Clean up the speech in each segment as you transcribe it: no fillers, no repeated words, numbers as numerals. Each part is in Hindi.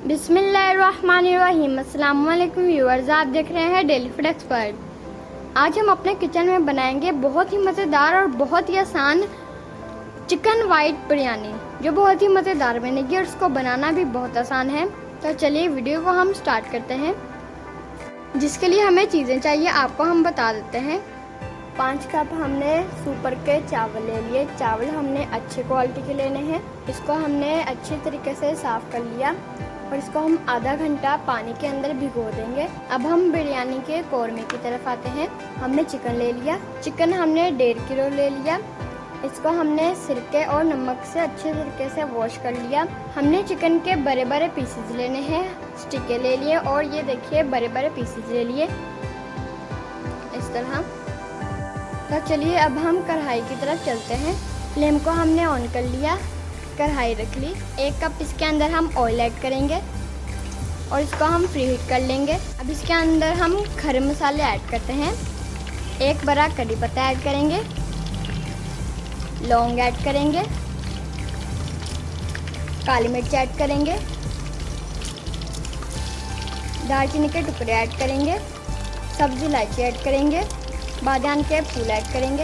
बिस्मिल्लाहिर्रहमानिर्रहीम। अस्सलाम वालेकुम व्यूअर्स, आप देख रहे हैं डेली फूड एक्सपर्ट। आज हम अपने किचन में बनाएंगे बहुत ही मज़ेदार और बहुत ही आसान चिकन वाइट बिरयानी, जो बहुत ही मज़ेदार बनेगी और इसको बनाना भी बहुत आसान है। तो चलिए वीडियो को हम स्टार्ट करते हैं। जिसके लिए हमें चीज़ें चाहिए आपको हम बता देते हैं। 5 कप हमने सुपर के चावल ले लिए। चावल हमने अच्छे क्वालिटी के लेने हैं। इसको हमने अच्छे तरीके से साफ़ कर लिया और इसको हम आधा घंटा पानी के अंदर भिगो देंगे। अब हम बिरयानी के कौरमे की तरफ आते हैं। हमने चिकन ले लिया। चिकन हमने 1.5 किलो ले लिया। इसको हमने सिरके और नमक से अच्छे तरीके से वॉश कर लिया। हमने चिकन के बड़े बड़े पीसेज लेने हैं। स्टिके ले लिए और ये देखिए बड़े बड़े पीसेज ले लिए इस तरह। तो चलिए अब हम कढ़ाई की तरफ चलते हैं। फ्लेम को हमने ऑन कर लिया, कढ़ाई रख ली। 1 कप इसके अंदर हम ऑयल ऐड करेंगे और इसको हम प्री हीट कर लेंगे। अब इसके अंदर हम खड़े मसाले ऐड करते हैं। 1 बड़ा कड़ी पत्ता ऐड करेंगे, लौंग ऐड करेंगे, काली मिर्च ऐड करेंगे, दालचीनी के टुकड़े ऐड करेंगे, सब्जी इलायची ऐड करेंगे, बादाम के फूल ऐड करेंगे।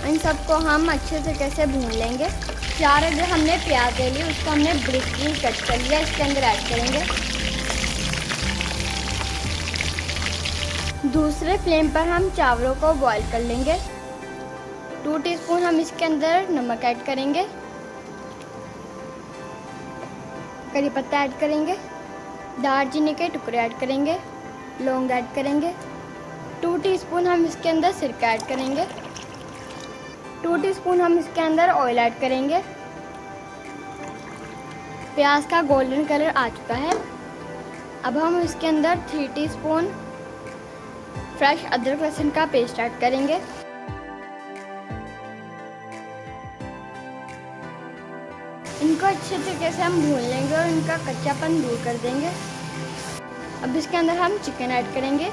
इन सबको हम अच्छे तरीके से भून लेंगे। 4 अदर हमने प्याज ले ली, उसको हमने ब्रिकली कट कर लिया, इसके अंदर ऐड करेंगे। दूसरे फ्लेम पर हम चावलों को बॉईल कर लेंगे। 2 टीस्पून हम इसके अंदर नमक ऐड करेंगे, करी पत्ता ऐड करेंगे, दालचीनी के टुकड़े ऐड करेंगे, लौंग ऐड करेंगे। 2 टीस्पून हम इसके अंदर सिरका ऐड करेंगे। 2 टीस्पून हम इसके अंदर ऑयल ऐड करेंगे। प्याज का गोल्डन कलर आ चुका है। अब हम इसके अंदर 3 टीस्पून फ्रेश अदरक लहसुन का पेस्ट ऐड करेंगे। इनको अच्छे तरीके से हम भून लेंगे और इनका कच्चापन दूर कर देंगे। अब इसके अंदर हम चिकन ऐड करेंगे।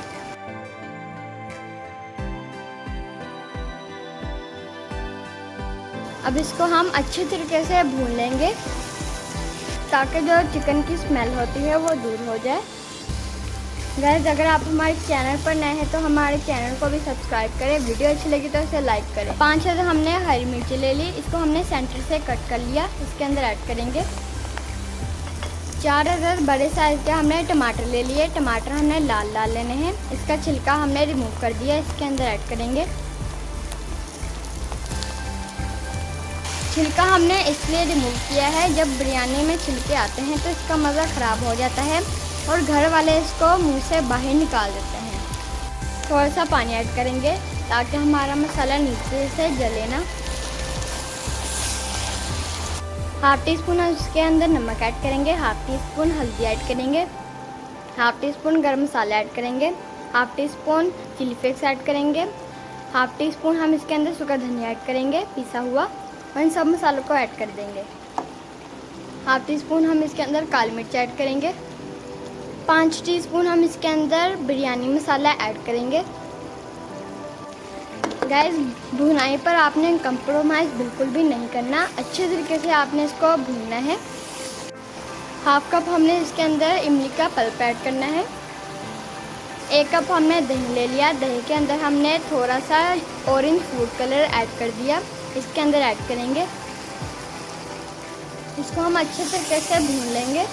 अब इसको हम अच्छे तरीके से भून लेंगे ताकि जो चिकन की स्मेल होती है वो दूर हो जाए। गाइस, अगर आप हमारे चैनल पर नए हैं तो हमारे चैनल को भी सब्सक्राइब करें। वीडियो अच्छी लगी तो इसे लाइक करें। 5 अदर हमने हरी मिर्ची ले ली, इसको हमने सेंटर से कट कर लिया, इसके अंदर ऐड करेंगे। 4 अदर बड़े साइज़ के हमने टमाटर ले लिए। टमाटर हमने लाल लाल लेने हैं। इसका छिलका हमने रिमूव कर दिया, इसके अंदर ऐड करेंगे। छिलका हमने इसलिए रिमूव किया है, जब बिरयानी में छिलके आते हैं तो इसका मज़ा ख़राब हो जाता है और घर वाले इसको मुंह से बाहर निकाल देते हैं। थोड़ा सा पानी ऐड करेंगे ताकि हमारा मसाला नीचे से जले ना। 1/2 टीस्पून इसके अंदर नमक ऐड करेंगे, 1/2 टीस्पून हल्दी ऐड करेंगे, 1/2 टीस्पून गर्म मसाला ऐड करेंगे, 1/2 टीस्पून चिली फ्लेक्स ऐड करेंगे, 1/2 टीस्पून हम इसके अंदर सूखा धनिया ऐड करेंगे पिसा हुआ और इन सब मसालों को ऐड कर देंगे। 1/2 टीस्पून हम इसके अंदर काली मिर्च ऐड करेंगे। 5 टीस्पून हम इसके अंदर बिरयानी मसाला ऐड करेंगे। गाइस, भुनाई पर आपने कंप्रोमाइज़ बिल्कुल भी नहीं करना, अच्छे तरीके से आपने इसको भूनना है। 1/2 कप हमने इसके अंदर इमली का पल्प ऐड करना है। 1 कप हमने दही ले लिया। दही के अंदर हमने थोड़ा सा ऑरेंज फूड कलर ऐड कर दिया, इसके अंदर ऐड करेंगे। इसको हम अच्छे तरीके से भून लेंगे।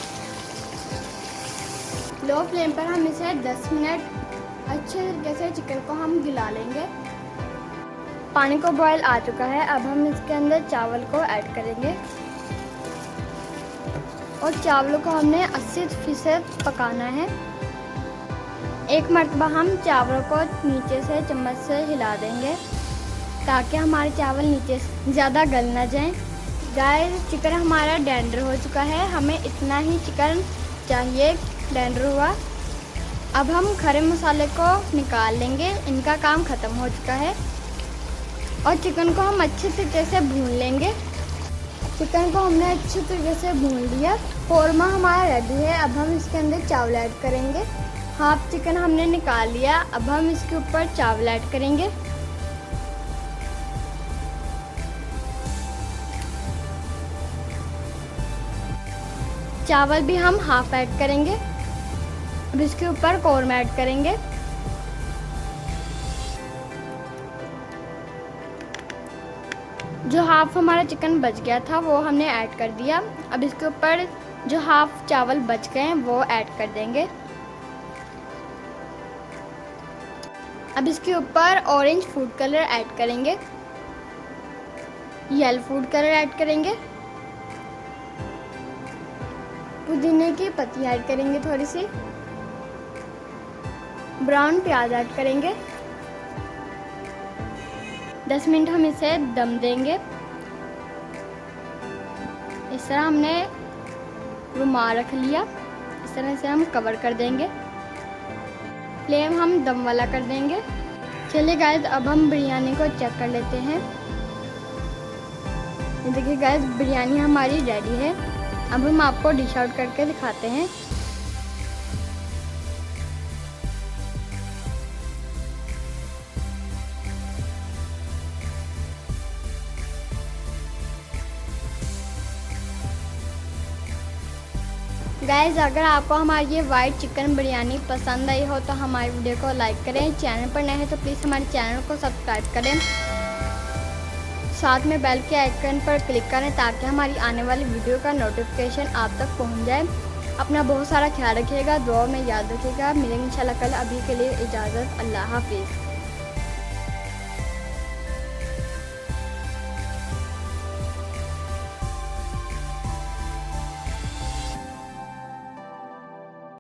लो फ्लेम पर हम इसे 10 मिनट अच्छे तरीके से चिकन को हम गला लेंगे। पानी को बॉयल आ चुका है। अब हम इसके अंदर चावल को ऐड करेंगे और चावलों को हमने 80% पकाना है। 1 मरतबा हम चावलों को नीचे से चम्मच से हिला देंगे ताकि हमारे चावल नीचे से ज़्यादा गल ना जाएं। गाइस, चिकन हमारा टेंडर हो चुका है। हमें इतना ही चिकन चाहिए टेंडर हुआ। अब हम खड़े मसाले को निकाल लेंगे, इनका काम ख़त्म हो चुका है और चिकन को हम अच्छे तरीके से भून लेंगे। चिकन को हमने अच्छे तरीके से भून लिया। कौरमा हमारा रेडी है। अब हम इसके अंदर चावल ऐड करेंगे। 1/2 चिकन हमने निकाल लिया। अब हम इसके ऊपर चावल ऐड करेंगे। चावल भी हम हाफ ऐड करेंगे। अब इसके ऊपर कौरमा ऐड करेंगे। जो हाफ हमारा चिकन बच गया था वो हमने ऐड कर दिया। अब इसके ऊपर जो हाफ चावल बच गए हैं वो ऐड कर देंगे। अब इसके ऊपर ऑरेंज फूड कलर ऐड करेंगे, येलो फूड कलर ऐड करेंगे, पुदीने की पत्ती ऐड करेंगे, थोड़ी सी ब्राउन प्याज ऐड करेंगे। 10 मिनट हम इसे दम देंगे। इस तरह हमने रुमाल रख लिया। इस तरह से हम कवर कर देंगे। फ्लेम हम दम वाला कर देंगे। चलिए गाइस, अब हम बिरयानी को चेक कर लेते हैं। ये देखिए गाइस, बिरयानी हमारी रेडी है। अब हम आपको डिश आउट करके दिखाते हैं। गाइस, अगर आपको हमारी ये वाइट चिकन बिरयानी पसंद आई हो तो हमारी वीडियो को लाइक करें। चैनल पर नए हैं तो प्लीज़ हमारे चैनल को सब्सक्राइब करें। साथ में बेल के आइकन पर क्लिक करें ताकि हमारी आने वाली वीडियो का नोटिफिकेशन आप तक पहुंच जाए। अपना बहुत सारा ख्याल रखिएगा, दुआ में याद रखिएगा। मिलेंगे इंशाल्लाह कल। अभी के लिए इजाज़त, अल्लाह हाफिज़।